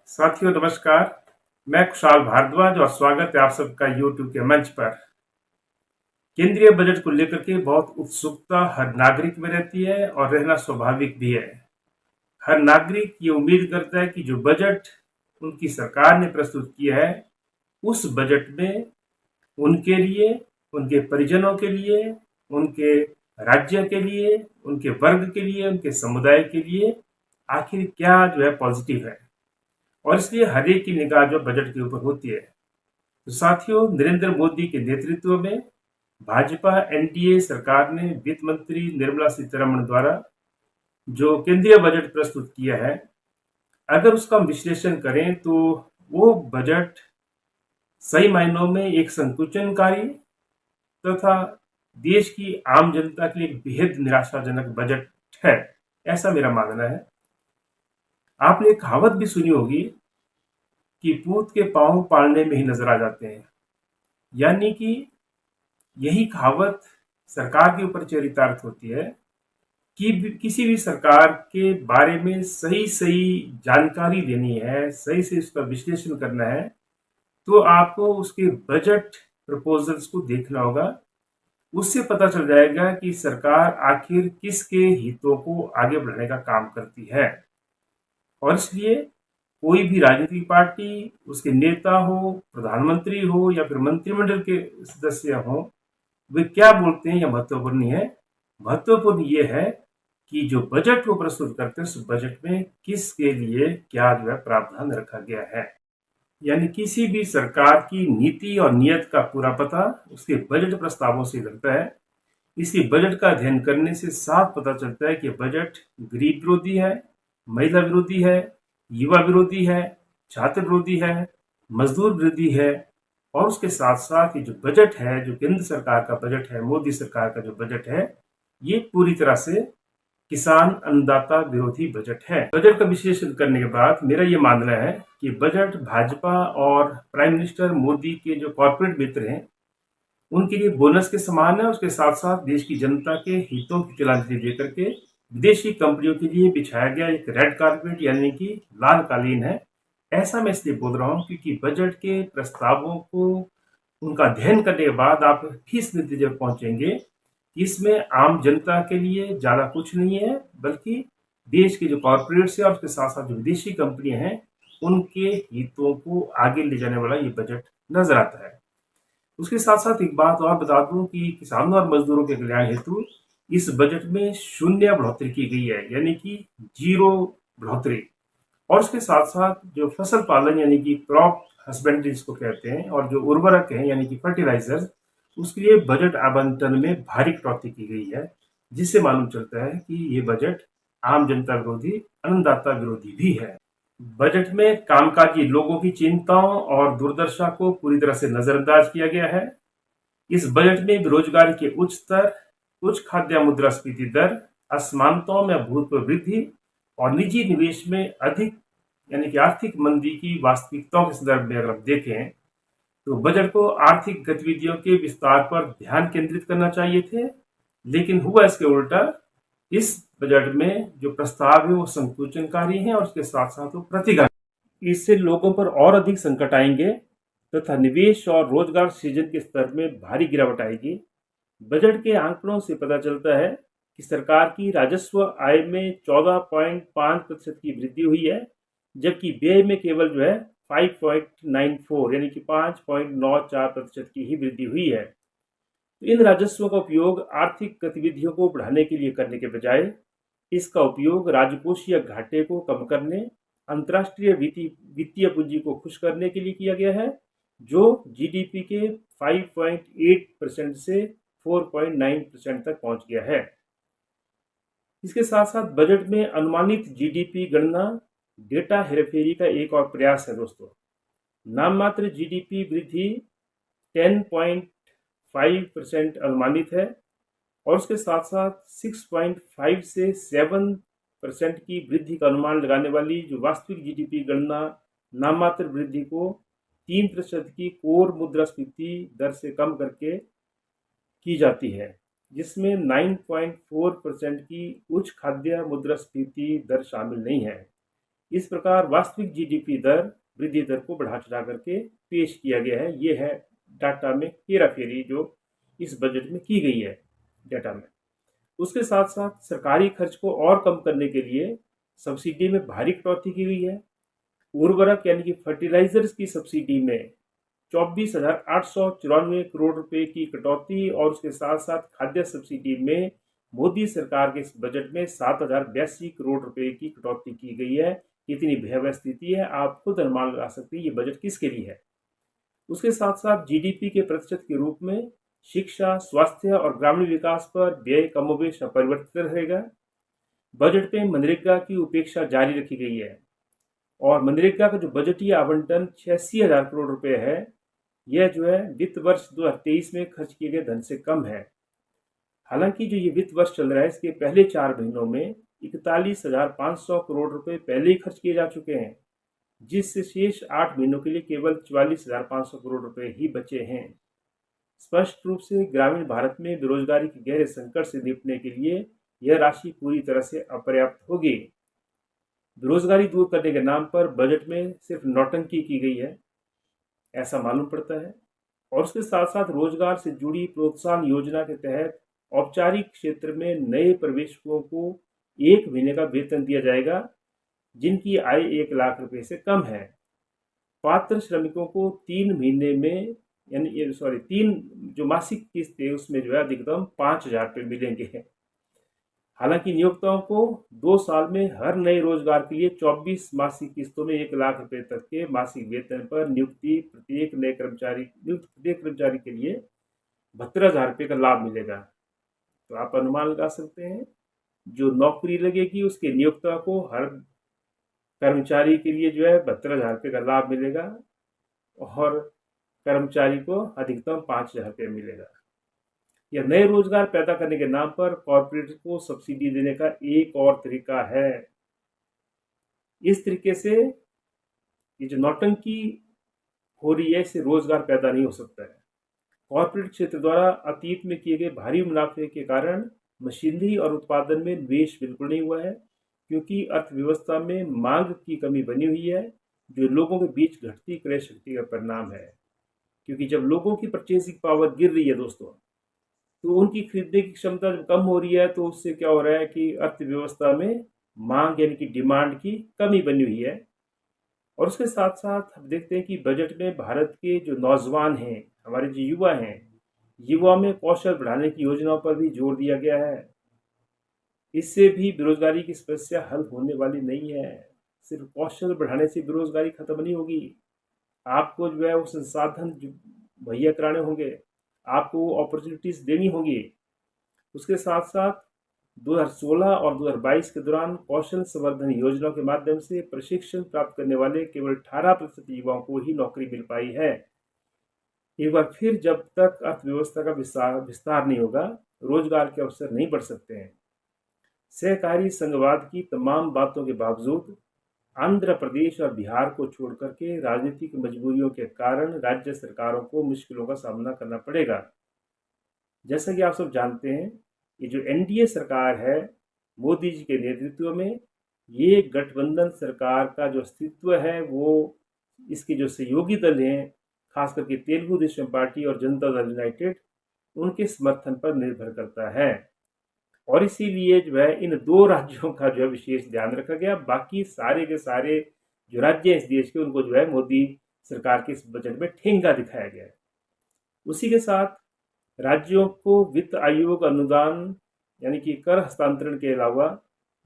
साथियों नमस्कार। मैं कुशाल भारद्वाज और स्वागत है आप सबका यूट्यूब के मंच पर। केंद्रीय बजट को लेकर के बहुत उत्सुकता हर नागरिक में रहती है और रहना स्वाभाविक भी है। हर नागरिक ये उम्मीद करता है कि जो बजट उनकी सरकार ने प्रस्तुत किया है उस बजट में उनके लिए, उनके परिजनों के लिए, उनके राज्य के लिए, उनके वर्ग के लिए, उनके समुदाय के लिए आखिर क्या जो है पॉजिटिव है, और इसलिए हर एक की निगाह जो बजट के ऊपर होती है। तो साथियों, नरेंद्र मोदी के नेतृत्व में भाजपा एनडीए सरकार ने वित्त मंत्री निर्मला सीतारमण द्वारा जो केंद्रीय बजट प्रस्तुत किया है, अगर उसका विश्लेषण करें तो वो बजट सही मायनों में एक संकुचनकारी तथा देश की आम जनता के लिए एक बेहद निराशाजनक बजट है, ऐसा मेरा मानना है। आपने एक कहावत भी सुनी होगी कि पूत के पांव पालने में ही नजर आ जाते हैं, यानी कि यही कहावत सरकार के ऊपर चरितार्थ होती है कि किसी भी सरकार के बारे में सही सही जानकारी देनी है, सही से उसका विश्लेषण करना है, तो आपको उसके बजट प्रपोजल्स को देखना होगा। उससे पता चल जाएगा कि सरकार आखिर किसके हितों को आगे बढ़ाने का काम करती है। और इसलिए कोई भी राजनीतिक पार्टी, उसके नेता हो, प्रधानमंत्री हो या फिर मंत्रिमंडल के सदस्य हो, वे क्या बोलते हैं यह महत्वपूर्ण नहीं है। महत्वपूर्ण ये है कि जो बजट वो प्रस्तुत करते हैं उस बजट में किसके लिए क्या जो है प्रावधान रखा गया है। यानी किसी भी सरकार की नीति और नीयत का पूरा पता उसके बजट प्रस्तावों से लगता है। इसी बजट का अध्ययन करने से साफ पता चलता है कि बजट गरीब विरोधी है, महिला विरोधी है, युवा विरोधी है, छात्र विरोधी है, मजदूर विरोधी है। और उसके साथ साथ ये जो बजट है, जो केंद्र सरकार का बजट है, मोदी सरकार का जो बजट है, ये पूरी तरह से किसान अन्नदाता विरोधी बजट है। बजट का विश्लेषण करने के बाद मेरा ये मानना है कि बजट भाजपा और प्राइम मिनिस्टर मोदी के जो कॉर्पोरेट मित्र हैं उनके लिए बोनस के समान है। उसके साथ साथ देश की जनता के हितों की तिलांजलि देकर के विदेशी कंपनियों के लिए बिछाया गया एक रेड कारपेट यानी कि लाल कालीन है। ऐसा मैं इसलिए बोल रहा हूँ क्योंकि बजट के प्रस्तावों को उनका अध्ययन करने के बाद आप किस नतीजे पर पहुंचेंगे कि इसमें आम जनता के लिए ज्यादा कुछ नहीं है, बल्कि देश के जो कॉर्पोरेट्स है और उसके साथ साथ जो विदेशी कंपनियां हैं उनके हितों को आगे ले जाने वाला ये बजट नजर आता है। उसके साथ साथ एक बात और बता दूं कि किसानों और मजदूरों के कल्याण हेतु इस बजट में शून्य बढ़ोतरी की गई है, यानी कि जीरो बढ़ोतरी। और उसके साथ साथ जो फसल पालन यानी कि क्रॉप हस्बेंड्री जिसको कहते हैं, और जो उर्वरक है यानी कि फर्टिलाइजर, उसके लिए बजट आवंटन में भारी कटौती की गई है, जिससे मालूम चलता है कि ये बजट आम जनता विरोधी, अन्नदाता विरोधी भी है। बजट में कामकाजी लोगों की चिंताओं और दुर्दशा को पूरी तरह से नजरअंदाज किया गया है। इस बजट में बेरोजगारी के उच्च स्तर, उच्च खाद्य मुद्रास्फीति दर, असमानताओं में अभूतपूर्व वृद्धि और निजी निवेश में अधिक यानी कि आर्थिक मंदी की वास्तविकताओं के संदर्भ में अगर आप देखें तो बजट को आर्थिक गतिविधियों के विस्तार पर ध्यान केंद्रित करना चाहिए थे, लेकिन हुआ इसके उल्टा। इस बजट में जो प्रस्ताव है वो संकुचनकारी है और उसके साथ साथ वो प्रतिगामी। इससे लोगों पर और अधिक संकट आएंगे तथा निवेश और रोजगार सृजन के स्तर में भारी गिरावट आएगी। बजट के आंकड़ों से पता चलता है कि सरकार की राजस्व आय में 14.5% की वृद्धि हुई है, जबकि व्यय में केवल जो है 5.94 यानी कि 5.94% की ही वृद्धि हुई है। तो इन राजस्वों का उपयोग आर्थिक गतिविधियों को बढ़ाने के लिए करने के बजाय इसका उपयोग राजकोषीय घाटे को कम करने, अंतर्राष्ट्रीय वित्तीय पूंजी को खुश करने के लिए किया गया है, जो जीडीपी के 5.8% से 4.9% तक पहुंच गया है। इसके साथ साथ बजट में अनुमानित जीडीपी गणना डेटा हेरफेरी का एक और प्रयास है दोस्तों। नाम मात्र जीडीपी वृद्धि 10.5% अनुमानित है और उसके साथ साथ 6.5 से 7% की वृद्धि का अनुमान लगाने वाली जो वास्तविक जीडीपी गणना नाम मात्र वृद्धि को 3% की कोर मुद्रास्फीति दर से कम करके की जाती है, जिसमें 9.4% की उच्च खाद्य मुद्रास्फीति दर शामिल नहीं है। इस प्रकार वास्तविक जीडीपी दर वृद्धि दर को बढ़ा चढ़ा करके पेश किया गया है। ये है डाटा में हेराफेरी जो इस बजट में की गई है डाटा में। उसके साथ साथ सरकारी खर्च को और कम करने के लिए सब्सिडी में भारी कटौती की गई है। उर्वरक यानी कि फर्टिलाइजर्स की सब्सिडी में 24,894 करोड़ रुपए की कटौती और उसके साथ साथ खाद्य सब्सिडी में मोदी सरकार के इस बजट में 7,082 करोड़ रुपए की कटौती की गई है। इतनी भयावह स्थिति है, आप खुद अनुमान लगा सकते हैं ये बजट किसके लिए है। उसके साथ साथ जीडीपी के प्रतिशत के रूप में शिक्षा, स्वास्थ्य और ग्रामीण विकास पर व्यय कमोबेश अपरिवर्तित रहेगा। बजट में मनरेगा की उपेक्षा जारी रखी गई है और मनरेगा का जो बजटीय आवंटन 86,000 करोड़ रुपए है, यह जो है वित्त वर्ष 2023 में खर्च किए गए धन से कम है। हालांकि जो ये वित्त वर्ष चल रहा है, इसके पहले 4 महीनों में 41,500 करोड़ रुपए पहले ही खर्च किए जा चुके हैं, जिससे शेष 8 महीनों के लिए केवल 44,500 करोड़ रुपए ही बचे हैं। स्पष्ट रूप से ग्रामीण भारत में बेरोजगारी के गहरे संकट से निपटने के लिए यह राशि पूरी तरह से अपर्याप्त होगी। बेरोजगारी दूर करने के नाम पर बजट में सिर्फ नौटंकी की गई है, ऐसा मालूम पड़ता है। और उसके साथ साथ रोजगार से जुड़ी प्रोत्साहन योजना के तहत औपचारिक क्षेत्र में नए प्रवेशकों को 1 महीने का वेतन दिया जाएगा, जिनकी आय 1 लाख रुपए से कम है। पात्र श्रमिकों को 3 महीने में यानी 3 जो मासिक किस्त है उसमें जो है अधिकतम 5,000 रुपये मिलेंगे। हालांकि नियोक्ताओं को 2 साल में हर नए रोजगार के लिए 24 मासिक किस्तों में 1 लाख रुपए तक के मासिक वेतन पर नियुक्ति प्रत्येक कर्मचारी के लिए 72,000 रुपये का लाभ मिलेगा। तो आप अनुमान लगा सकते हैं जो नौकरी लगेगी उसके नियोक्ता को हर कर्मचारी के लिए जो है 72,000 रुपये का लाभ मिलेगा और कर्मचारी को अधिकतम 5,000 रुपये मिलेगा। यह नए रोजगार पैदा करने के नाम पर कॉर्पोरेट को सब्सिडी देने का एक और तरीका है। इस तरीके से ये जो नौटंकी हो रही है, इससे रोजगार पैदा नहीं हो सकता है। कॉर्पोरेट क्षेत्र द्वारा अतीत में किए गए भारी मुनाफे के कारण मशीनरी और उत्पादन में निवेश बिल्कुल नहीं हुआ है, क्योंकि अर्थव्यवस्था में मांग की कमी बनी हुई है, जो लोगों के बीच घटती क्रय शक्ति का परिणाम है। क्योंकि जब लोगों की परचेसिंग पावर गिर रही है दोस्तों, तो उनकी खरीदने की क्षमता जब कम हो रही है, तो उससे क्या हो रहा है कि अर्थव्यवस्था में मांग यानी कि डिमांड की कमी बनी हुई है। और उसके साथ साथ हम देखते हैं कि बजट में भारत के जो नौजवान हैं, हमारे जो युवा हैं, युवा में कौशल बढ़ाने की योजनाओं पर भी जोर दिया गया है। इससे भी बेरोजगारी की समस्या हल होने वाली नहीं है। सिर्फ कौशल बढ़ाने से बेरोजगारी खत्म नहीं होगी। आपको जो है वो संसाधन मुहैया कराने होंगे, आपको वो अपॉर्चुनिटीज देनी होगी। उसके साथ साथ 2016 और 2022 के दौरान कौशल संवर्धन योजना के माध्यम से प्रशिक्षण प्राप्त करने वाले केवल 18% युवाओं को ही नौकरी मिल पाई है। एक बार फिर जब तक अर्थव्यवस्था का विस्तार नहीं होगा, रोजगार के अवसर नहीं बढ़ सकते हैं। सहकारी संघवाद की तमाम बातों के बावजूद आंध्र प्रदेश और बिहार को छोड़ करके राजनीतिक मजबूरियों के कारण राज्य सरकारों को मुश्किलों का सामना करना पड़ेगा। जैसा कि आप सब जानते हैं, ये जो एनडीए सरकार है मोदी जी के नेतृत्व में, ये गठबंधन सरकार का जो अस्तित्व है वो इसके जो सहयोगी दल हैं, खास करके तेलुगु देशम पार्टी और जनता दल यूनाइटेड, उनके समर्थन पर निर्भर करता है। और इसीलिए जो है इन 2 राज्यों का जो है विशेष ध्यान रखा गया। बाकी सारे के सारे जो राज्य हैं इस देश के, उनको जो है मोदी सरकार के इस बजट में ठेंगा दिखाया गया है। उसी के साथ राज्यों को वित्त आयोग अनुदान यानी कि कर हस्तांतरण के अलावा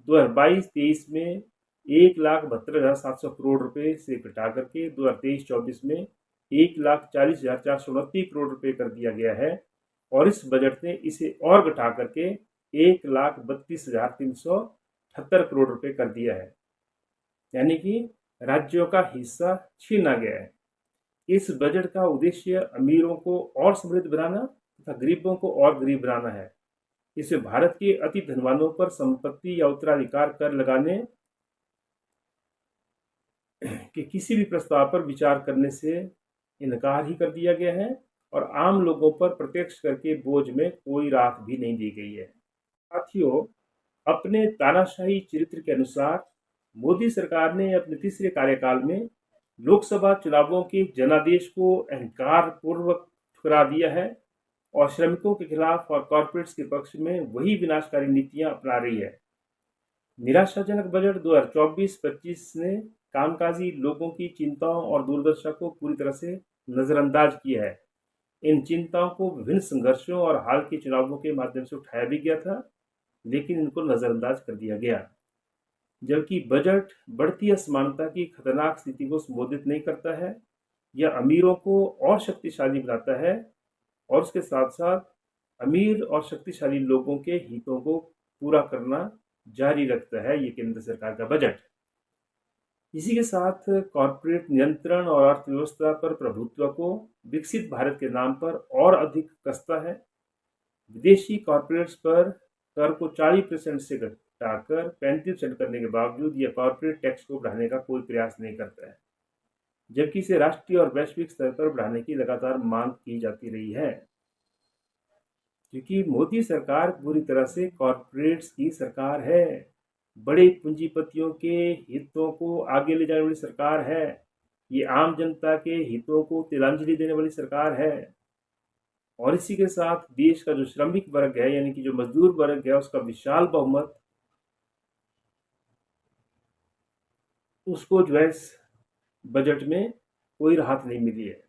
2022-23 में 1,72,700 करोड़ रुपए से घटा करके 2023-24 में 1,40,429 करोड़ रुपए कर दिया गया है। और इस बजट ने इसे और घटा करके 1,32,378 करोड़ रुपए कर दिया है, यानी कि राज्यों का हिस्सा छीना गया है। इस बजट का उद्देश्य अमीरों को और समृद्ध बनाना तथा गरीबों को और गरीब बनाना है। इसमें भारत के अति धनवानों पर संपत्ति या उत्तराधिकार कर लगाने के किसी भी प्रस्ताव पर विचार करने से इनकार ही कर दिया गया है और आम लोगों पर प्रत्यक्ष कर के बोझ में कोई राहत भी नहीं दी गई है। साथियों, अपने तानाशाही चरित्र के अनुसार मोदी सरकार ने अपने तीसरे कार्यकाल में लोकसभा चुनावों के जनादेश को अहंकार पूर्वक ठुकरा दिया है और श्रमिकों के खिलाफ और कॉरपोरेट्स के पक्ष में वही विनाशकारी नीतियां अपना रही है। निराशाजनक बजट 2024-25 ने कामकाजी लोगों की चिंताओं और दुर्दशा को पूरी तरह से नजरअंदाज किया है। इन चिंताओं को विभिन्न संघर्षों और हाल के चुनावों के माध्यम से उठाया भी गया था, लेकिन इनको नजरअंदाज कर दिया गया। जबकि बजट बढ़ती असमानता की खतरनाक स्थिति को संबोधित नहीं करता है, यह अमीरों को और शक्तिशाली बनाता है और उसके साथ साथ अमीर और शक्तिशाली लोगों के हितों को पूरा करना जारी रखता है ये केंद्र सरकार का बजट। इसी के साथ कॉरपोरेट नियंत्रण और अर्थव्यवस्था पर प्रभुत्व को विकसित भारत के नाम पर और अधिक कसता है। विदेशी कॉरपोरेट्स पर कर को 40% से घटाकर 35% करने के बावजूद यह कॉरपोरेट टैक्स को बढ़ाने का कोई प्रयास नहीं करता है, जबकि इसे राष्ट्रीय और वैश्विक स्तर पर बढ़ाने की लगातार मांग की जाती रही है। क्योंकि मोदी सरकार पूरी तरह से कॉरपोरेट्स की सरकार है, बड़े पूंजीपतियों के हितों को आगे ले जाने वाली सरकार है, ये आम जनता के हितों को तिलांजलि देने वाली सरकार है। और इसी के साथ देश का जो श्रमिक वर्ग है, यानी कि जो मजदूर वर्ग है, उसका विशाल बहुमत उसको जो है इस बजट में कोई राहत नहीं मिली है।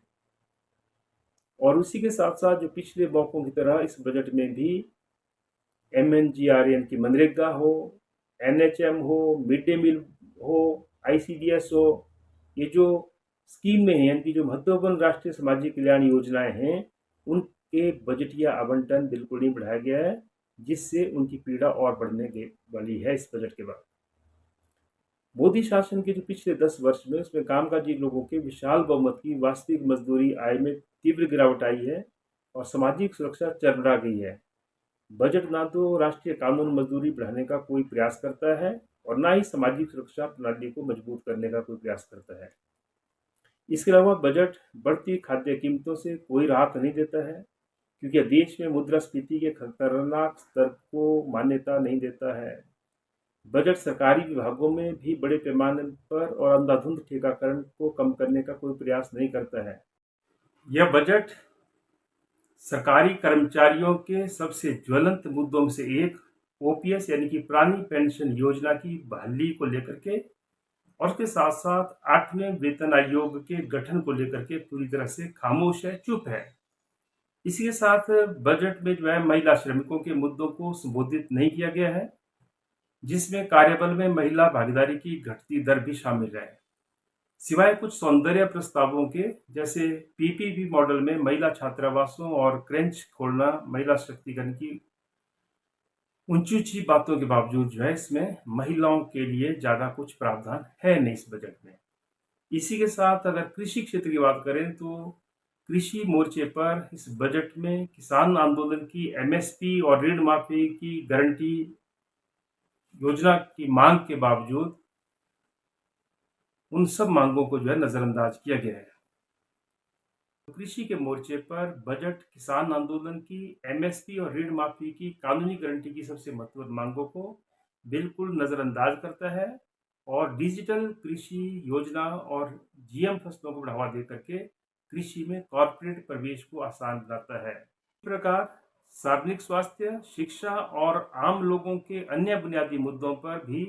और उसी के साथ साथ जो पिछले मौकों की तरह इस बजट में भी MNGRN की मनरेगा हो, NHM हो, मिड डे मील हो, ICDS हो, ये जो स्कीम में है, यानी कि जो महत्वपूर्ण राष्ट्रीय सामाजिक कल्याण योजनाएं हैं, उनके बजटीय आवंटन बिल्कुल नहीं बढ़ाया गया है, जिससे उनकी पीड़ा और बढ़ने वाली है इस बजट के बाद। मोदी शासन के जो पिछले 10 वर्ष में उसमें कामकाजी लोगों के विशाल बहुमत की वास्तविक मजदूरी आय में तीव्र गिरावट आई है और सामाजिक सुरक्षा चरमरा गई है। बजट ना तो राष्ट्रीय कानून मजदूरी बढ़ाने का कोई प्रयास करता है और ना ही सामाजिक सुरक्षा प्रणाली को मजबूत करने का कोई प्रयास करता है। इसके अलावा बजट बढ़ती खाद्य कीमतों से कोई राहत नहीं देता है, क्योंकि देश में मुद्रास्फीति के खतरनाक स्तर को मान्यता नहीं देता है। बजट सरकारी विभागों में भी बड़े पैमाने पर और अंधाधुंध ठेकाकरण को कम करने का कोई प्रयास नहीं करता है। यह बजट सरकारी कर्मचारियों के सबसे ज्वलंत मुद्दों में से एक OPS यानी कि पुरानी पेंशन योजना की बहाली को लेकर के और उसके साथ साथ 8वें वेतन आयोग के गठन को लेकर के पूरी तरह से खामोश है, चुप है। इसी के साथ बजट में जो है महिला श्रमिकों के मुद्दों को संबोधित नहीं किया गया है, जिसमें कार्यबल में महिला भागीदारी की घटती दर भी शामिल है। सिवाय कुछ सौंदर्य प्रस्तावों के, जैसे PPP मॉडल में महिला छात्रावासों और क्रेंच खोलना महिला सशक्तिकरण की ऊंची ऊंची बातों के बावजूद जो है इसमें महिलाओं के लिए ज्यादा कुछ प्रावधान है नहीं इस बजट में। इसी के साथ अगर कृषि क्षेत्र की बात करें तो कृषि मोर्चे पर इस बजट में किसान आंदोलन की MSP और ऋण माफी की गारंटी योजना की मांग के बावजूद उन सब मांगों को जो है नजरअंदाज किया गया है। कृषि के मोर्चे पर बजट किसान आंदोलन की MSP और ऋण माफी की कानूनी गारंटी की सबसे महत्वपूर्ण मांगों को बिल्कुल नजरअंदाज करता है और डिजिटल कृषि योजना और GM फसलों को बढ़ावा दे करके कृषि में कॉर्पोरेट प्रवेश को आसान बनाता है। इस प्रकार सार्वजनिक स्वास्थ्य, शिक्षा और आम लोगों के अन्य बुनियादी मुद्दों पर भी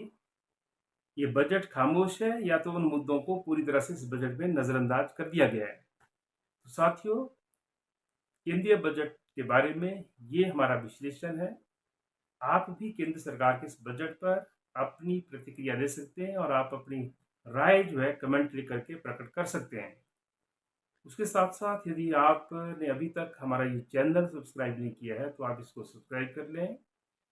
ये बजट खामोश है, या तो उन मुद्दों को पूरी तरह से इस बजट में नजरअंदाज कर दिया गया है। तो साथियों, केंद्रीय बजट के बारे में ये हमारा विश्लेषण है। आप भी केंद्र सरकार के इस बजट पर अपनी प्रतिक्रिया दे सकते हैं और आप अपनी राय जो है कमेंट लिख करके प्रकट कर सकते हैं। उसके साथ साथ यदि आपने अभी तक हमारा ये चैनल सब्सक्राइब नहीं किया है तो आप इसको सब्सक्राइब कर लें।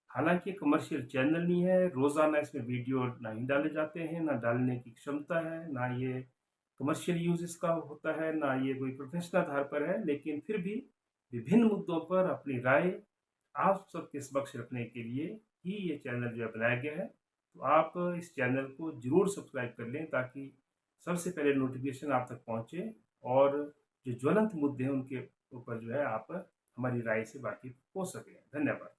हालांकि कमर्शियल चैनल नहीं है, रोजाना इसमें वीडियो नहीं डाले जाते हैं, ना डालने की क्षमता है, ना ये कमर्शियल यूज इसका होता है, ना ये कोई प्रोफेशनल आधार पर है, लेकिन फिर भी विभिन्न मुद्दों पर अपनी राय आप सबके समक्ष रखने के लिए ही ये चैनल जो है बनाया गया है। तो आप इस चैनल को जरूर सब्सक्राइब कर लें ताकि सबसे पहले नोटिफिकेशन आप तक पहुंचे और जो ज्वलंत मुद्दे हैं उनके ऊपर जो है आप हमारी राय से वाकिफ हो सकें। धन्यवाद।